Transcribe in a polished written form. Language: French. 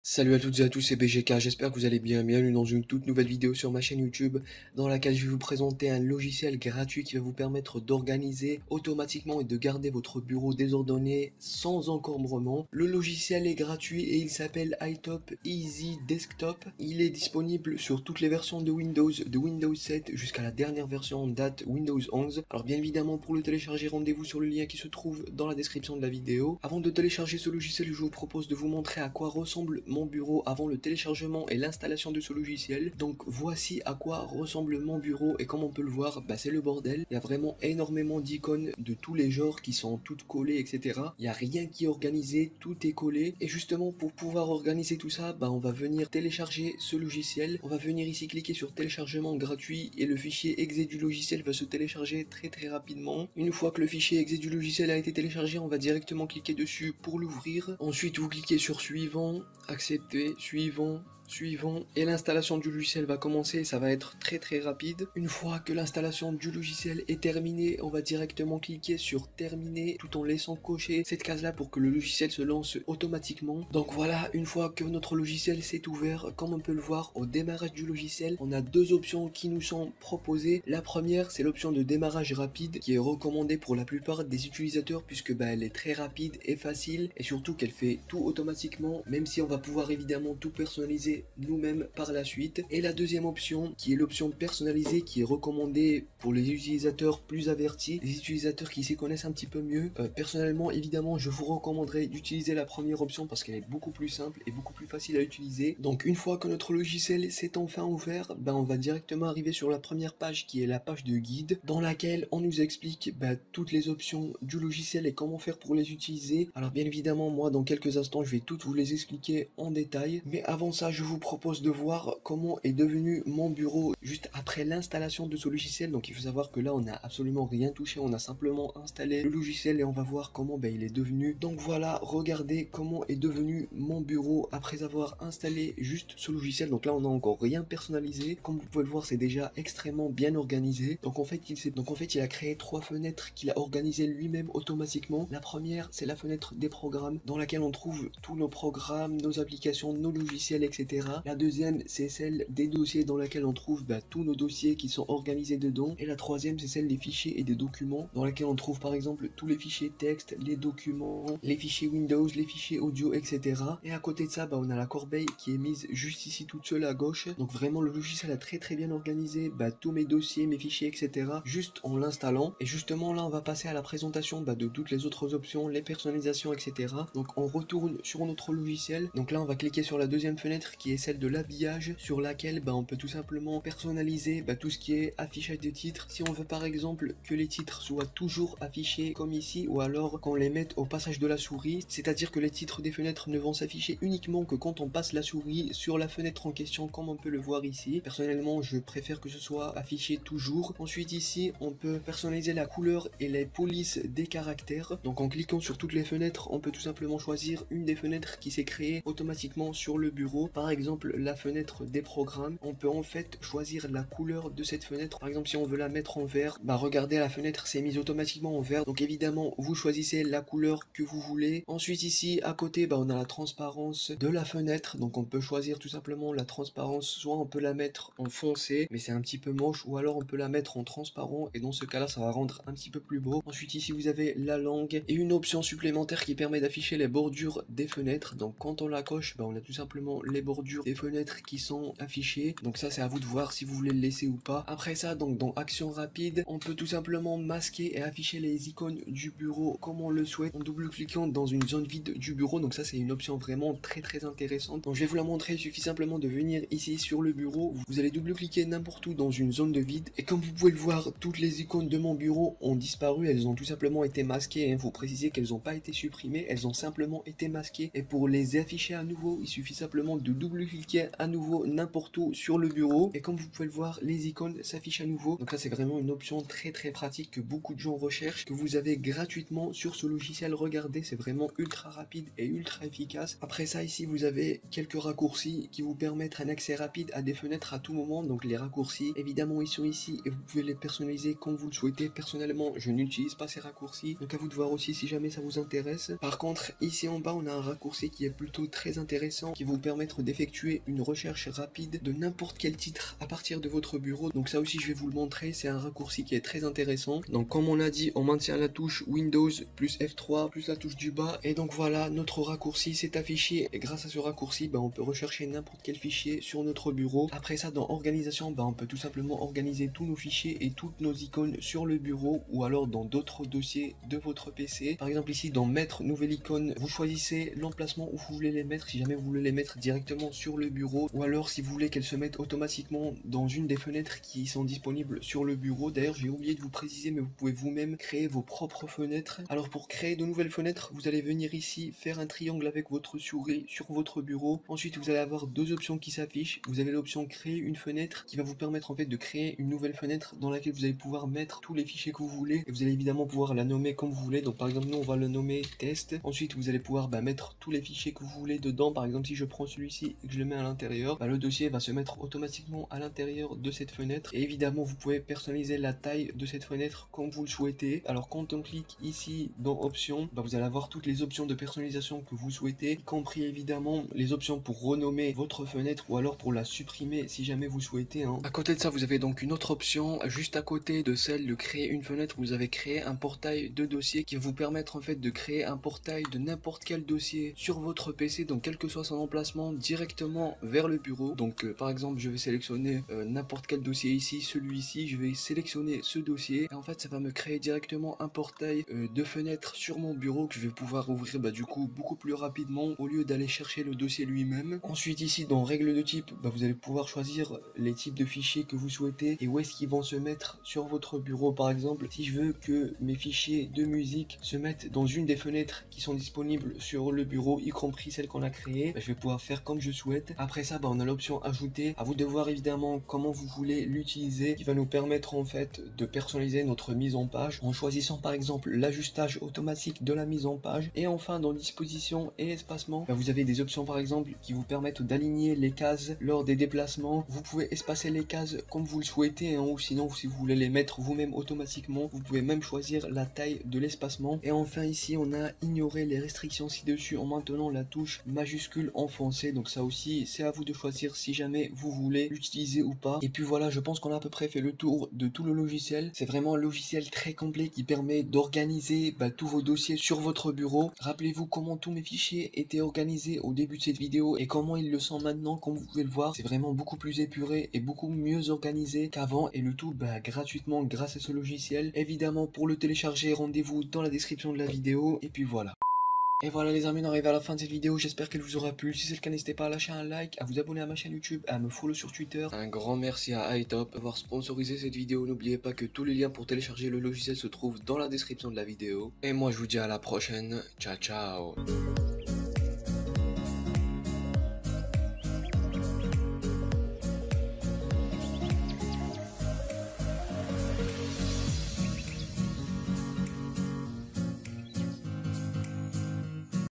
Salut à toutes et à tous, c'est BGK, j'espère que vous allez bien. Bienvenue dans une toute nouvelle vidéo sur ma chaîne YouTube dans laquelle je vais vous présenter un logiciel gratuit qui va vous permettre d'organiser automatiquement et de garder votre bureau désordonné sans encombrement. Le logiciel est gratuit et il s'appelle iTop Easy Desktop. Il est disponible sur toutes les versions de Windows 7 jusqu'à la dernière version en date Windows 11. Alors bien évidemment, pour le télécharger, rendez-vous sur le lien qui se trouve dans la description de la vidéo. Avant de télécharger ce logiciel, je vous propose de vous montrer à quoi ressemble mon bureau avant le téléchargement et l'installation de ce logiciel. Donc voici à quoi ressemble mon bureau et comme on peut le voir, c'est le bordel. Il y a vraiment énormément d'icônes de tous les genres qui sont toutes collées, etc. Il n'y a rien qui est organisé, tout est collé. Et justement pour pouvoir organiser tout ça, on va venir télécharger ce logiciel. On va venir ici cliquer sur téléchargement gratuit et le fichier exe du logiciel va se télécharger très rapidement. Une fois que le fichier exe du logiciel a été téléchargé, on va directement cliquer dessus pour l'ouvrir. Ensuite vous cliquez sur suivant, accepter, suivant, et l'installation du logiciel va commencer, ça va être très rapide. Une fois que l'installation du logiciel est terminée, on va directement cliquer sur terminer tout en laissant cocher cette case là pour que le logiciel se lance automatiquement. Donc voilà, une fois que notre logiciel s'est ouvert, comme on peut le voir au démarrage du logiciel, on a deux options qui nous sont proposées. La première, c'est l'option de démarrage rapide qui est recommandée pour la plupart des utilisateurs puisque elle est très rapide et facile et surtout qu'elle fait tout automatiquement, même si on va pouvoir évidemment tout personnaliser nous-mêmes par la suite. Et la deuxième option qui est l'option personnalisée qui est recommandée pour les utilisateurs plus avertis, les utilisateurs qui s'y connaissent un petit peu mieux. Personnellement évidemment je vous recommanderais d'utiliser la première option parce qu'elle est beaucoup plus simple et beaucoup plus facile à utiliser. Donc une fois que notre logiciel s'est enfin ouvert, on va directement arriver sur la première page qui est la page de guide dans laquelle on nous explique toutes les options du logiciel et comment faire pour les utiliser. Alors bien évidemment moi dans quelques instants je vais toutes vous les expliquer en détail, mais avant ça je vous propose de voir comment est devenu mon bureau juste après l'installation de ce logiciel. Donc il faut savoir que là on n'a absolument rien touché, on a simplement installé le logiciel et on va voir comment il est devenu. Donc voilà, regardez comment est devenu mon bureau après avoir installé juste ce logiciel. Donc là on n'a encore rien personnalisé, comme vous pouvez le voir c'est déjà extrêmement bien organisé. Donc en fait il a créé trois fenêtres qu'il a organisées lui-même automatiquement. La première c'est la fenêtre des programmes dans laquelle on trouve tous nos programmes, nos applications, nos logiciels, etc. La deuxième c'est celle des dossiers dans laquelle on trouve tous nos dossiers qui sont organisés dedans. Et la troisième c'est celle des fichiers et des documents dans laquelle on trouve par exemple tous les fichiers texte, les documents, les fichiers Windows, les fichiers audio, etc. Et à côté de ça on a la corbeille qui est mise juste ici toute seule à gauche. Donc vraiment le logiciel a très bien organisé tous mes dossiers, mes fichiers, etc. juste en l'installant. Et justement là on va passer à la présentation de toutes les autres options, les personnalisations, etc. Donc on retourne sur notre logiciel. Donc là on va cliquer sur la deuxième fenêtre qui est celle de l'habillage sur laquelle on peut tout simplement personnaliser tout ce qui est affichage des titres. Si on veut par exemple que les titres soient toujours affichés comme ici ou alors qu'on les mette au passage de la souris, c'est-à-dire que les titres des fenêtres ne vont s'afficher uniquement que quand on passe la souris sur la fenêtre en question comme on peut le voir ici. Personnellement je préfère que ce soit affiché toujours. Ensuite ici on peut personnaliser la couleur et les polices des caractères. Donc en cliquant sur toutes les fenêtres on peut tout simplement choisir une des fenêtres qui s'est créée automatiquement sur le bureau. Par exemple la fenêtre des programmes, on peut en fait choisir la couleur de cette fenêtre. Par exemple si on veut la mettre en vert, regardez la fenêtre s'est mise automatiquement en vert. Donc évidemment vous choisissez la couleur que vous voulez. Ensuite ici à côté on a la transparence de la fenêtre. Donc on peut choisir tout simplement la transparence, soit on peut la mettre en foncé mais c'est un petit peu moche, ou alors on peut la mettre en transparent et dans ce cas là ça va rendre un petit peu plus beau. Ensuite ici vous avez la langue et une option supplémentaire qui permet d'afficher les bordures des fenêtres. Donc quand on la coche on a tout simplement les bordures des fenêtres qui sont affichées. Donc ça c'est à vous de voir si vous voulez le laisser ou pas. Après ça donc dans action rapide on peut tout simplement masquer et afficher les icônes du bureau comme on le souhaite en double cliquant dans une zone vide du bureau. Donc ça c'est une option vraiment très intéressante. Donc je vais vous la montrer, il suffit simplement de venir ici sur le bureau, vous allez double cliquer n'importe où dans une zone de vide et comme vous pouvez le voir toutes les icônes de mon bureau ont disparu, elles ont tout simplement été masquées. Il faut préciser qu'elles n'ont pas été supprimées, elles ont simplement été masquées et pour les afficher à nouveau il suffit simplement de double double-cliquer à nouveau n'importe où sur le bureau et comme vous pouvez le voir, les icônes s'affichent à nouveau. Donc là c'est vraiment une option très pratique que beaucoup de gens recherchent, que vous avez gratuitement sur ce logiciel. Regardez, c'est vraiment ultra rapide et ultra efficace. Après ça, ici vous avez quelques raccourcis qui vous permettent un accès rapide à des fenêtres à tout moment. Donc les raccourcis, évidemment, ils sont ici et vous pouvez les personnaliser comme vous le souhaitez. Personnellement, je n'utilise pas ces raccourcis, donc à vous de voir aussi si jamais ça vous intéresse. Par contre, ici en bas, on a un raccourci qui est plutôt très intéressant, qui va vous permettre d'effectuer une recherche rapide de n'importe quel titre à partir de votre bureau. Donc ça aussi, je vais vous le montrer. C'est un raccourci qui est très intéressant. Donc comme on a dit, on maintient la touche Windows plus F3 plus la touche du bas. Et donc voilà, notre raccourci s'est affiché. Et grâce à ce raccourci, on peut rechercher n'importe quel fichier sur notre bureau. Après ça, dans organisation, on peut tout simplement organiser tous nos fichiers et toutes nos icônes sur le bureau ou alors dans d'autres dossiers de votre PC. Par exemple ici dans mettre nouvelle icône, vous choisissez l'emplacement où vous voulez les mettre, si jamais vous voulez les mettre directement sur le bureau ou alors si vous voulez qu'elles se mettent automatiquement dans une des fenêtres qui sont disponibles sur le bureau. D'ailleurs j'ai oublié de vous préciser, mais vous pouvez vous-même créer vos propres fenêtres. Alors pour créer de nouvelles fenêtres, vous allez venir ici faire un triangle avec votre souris sur votre bureau. Ensuite vous allez avoir deux options qui s'affichent. Vous avez l'option créer une fenêtre qui va vous permettre en fait de créer une nouvelle fenêtre dans laquelle vous allez pouvoir mettre tous les fichiers que vous voulez et vous allez évidemment pouvoir la nommer comme vous voulez. Donc par exemple nous on va le nommer test. Ensuite vous allez pouvoir mettre tous les fichiers que vous voulez dedans. Par exemple si je prends celui-ci et que je le mets à l'intérieur, le dossier va se mettre automatiquement à l'intérieur de cette fenêtre. Et évidemment vous pouvez personnaliser la taille de cette fenêtre comme vous le souhaitez. Alors quand on clique ici dans options, vous allez avoir toutes les options de personnalisation que vous souhaitez, y compris évidemment les options pour renommer votre fenêtre ou alors pour la supprimer si jamais vous souhaitez. À côté de ça, vous avez donc une autre option juste à côté de celle de créer une fenêtre. Vous avez créé un portail de dossier qui va vous permettre en fait de créer un portail de n'importe quel dossier sur votre PC, donc quel que soit son emplacement, directement vers le bureau. Donc par exemple je vais sélectionner n'importe quel dossier ici, celui-ci, je vais sélectionner ce dossier et en fait ça va me créer directement un portail de fenêtre sur mon bureau que je vais pouvoir ouvrir du coup beaucoup plus rapidement au lieu d'aller chercher le dossier lui-même. Ensuite ici dans règles de type, vous allez pouvoir choisir les types de fichiers que vous souhaitez et où est-ce qu'ils vont se mettre sur votre bureau. Par exemple si je veux que mes fichiers de musique se mettent dans une des fenêtres qui sont disponibles sur le bureau, y compris celle qu'on a créée, je vais pouvoir faire comme je souhaite. Après ça on a l'option ajouter, à vous de voir évidemment comment vous voulez l'utiliser, qui va nous permettre en fait de personnaliser notre mise en page en choisissant par exemple l'ajustage automatique de la mise en page. Et enfin dans disposition et espacement, vous avez des options par exemple qui vous permettent d'aligner les cases lors des déplacements. Vous pouvez espacer les cases comme vous le souhaitez ou sinon si vous voulez les mettre vous-même automatiquement, vous pouvez même choisir la taille de l'espacement. Et enfin ici on a ignoré les restrictions ci-dessus en maintenant la touche majuscule enfoncée, donc ça aussi c'est à vous de choisir si jamais vous voulez l'utiliser ou pas. Et puis voilà, je pense qu'on a à peu près fait le tour de tout le logiciel. C'est vraiment un logiciel très complet qui permet d'organiser tous vos dossiers sur votre bureau. Rappelez-vous comment tous mes fichiers étaient organisés au début de cette vidéo et comment ils le sont maintenant. Comme vous pouvez le voir, c'est vraiment beaucoup plus épuré et beaucoup mieux organisé qu'avant et le tout gratuitement grâce à ce logiciel. Évidemment pour le télécharger, rendez-vous dans la description de la vidéo et puis voilà. Et voilà les amis, on arrive à la fin de cette vidéo, j'espère qu'elle vous aura plu. Si c'est le cas, n'hésitez pas à lâcher un like, à vous abonner à ma chaîne YouTube, à me follow sur Twitter. Un grand merci à iTop d'avoir sponsorisé cette vidéo. N'oubliez pas que tous les liens pour télécharger le logiciel se trouvent dans la description de la vidéo. Et moi je vous dis à la prochaine, ciao ciao.